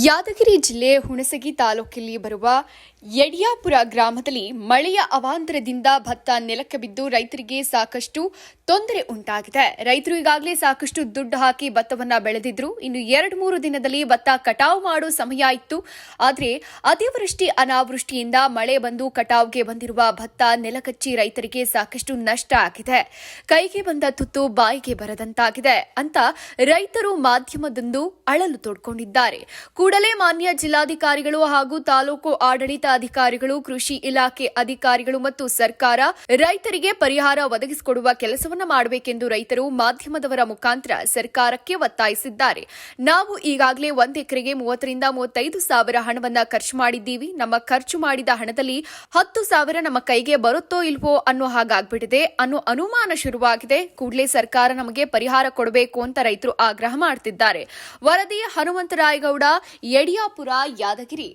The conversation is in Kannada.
ಯಾದಗಿರಿ ಜಿಲ್ಲೆ ಹುಣಸಗಿ ತಾಲೂಕಿನಲ್ಲಿ ಬರುವ ಯಡಿಯಾಪುರ ಗ್ರಾಮದಲ್ಲಿ ಮಳೆಯ ಅವಾಂತರದಿಂದ ಭತ್ತ ನೆಲಕ್ಕೆ ಬಿದ್ದು ರೈತರಿಗೆ ಸಾಕಷ್ಟು ತೊಂದರೆ ಉಂಟಾಗಿದೆ. ರೈತರು ಈಗಾಗಲೇ ಸಾಕಷ್ಟು ದುಡ್ಡು ಹಾಕಿ ಭತ್ತವನ್ನ ಬೆಳೆದಿದ್ರು. ಇನ್ನು 2-3 ದಿನದಲ್ಲಿ ಭತ್ತ ಕಟಾವು ಮಾಡೋ ಸಮಯ ಇತ್ತು. ಆದರೆ ಅತಿವೃಷ್ಟಿ ಅನಾವೃಷ್ಟಿಯಿಂದ ಮಳೆ ಬಂದು ಕಟಾವ್ಗೆ ಬಂದಿರುವ ಭತ್ತ ನೆಲಕಚ್ಚಿ ರೈತರಿಗೆ ಸಾಕಷ್ಟು ನಷ್ಟ ಆಗಿದೆ. ಕೈಗೆ ಬಂದ ತುತ್ತು ಬಾಯಿಗೆ ಬರದಂತಾಗಿದೆ ಅಂತ ರೈತರು ಮಾಧ್ಯಮದಂದು ಅಳಲು ತೋಡ್ಕೊಂಡಿದ್ದಾರೆ. ಕೂಡಲೇ ಮಾನ್ಯ ಜಿಲ್ಲಾಧಿಕಾರಿಗಳು ಹಾಗೂ ತಾಲೂಕು ಆಡಳಿತಾಧಿಕಾರಿಗಳು, ಕೃಷಿ ಇಲಾಖೆ ಅಧಿಕಾರಿಗಳು ಮತ್ತು ಸರ್ಕಾರ ರೈತರಿಗೆ ಪರಿಹಾರ ಒದಗಿಸಿಕೊಡುವ ಕೆಲಸವನ್ನ ಮಾಡಬೇಕೆಂದು ರೈತರು ಮಾಧ್ಯಮದವರ ಮುಖಾಂತರ ಸರ್ಕಾರಕ್ಕೆ ಒತ್ತಾಯಿಸಿದ್ದಾರೆ. ನಾವು ಈಗಾಗಲೇ 1 ಎಕರೆಗೆ 30 ರಿಂದ 35 ಸಾವಿರ ಹಣವನ್ನ ಖರ್ಚು ಮಾಡಿದ್ದೀವಿ. ನಮ್ಮ ಖರ್ಚು ಮಾಡಿದ ಹಣದಲ್ಲಿ 10 ಸಾವಿರ ನಮ್ಮ ಕೈಗೆ ಬರುತ್ತೋ ಇಲ್ವೋ ಅನ್ನೋ ಹಾಗಾಗ್ಬಿಟ್ಟಿದೆ ಅನ್ನೋ ಅನುಮಾನ ಶುರುವಾಗಿದೆ. ಕೂಡಲೇ ಸರ್ಕಾರ ನಮಗೆ ಪರಿಹಾರ ಕೊಡಬೇಕು ಅಂತ ರೈತರು ಆಗ್ರಹ ಮಾಡ್ತಿದ್ದಾರೆ. ವರದಿ ಹನುಮಂತರಾಯಗೌಡ, ಯಡಿಯಾಪುರ, ಯಾದಗಿರಿ.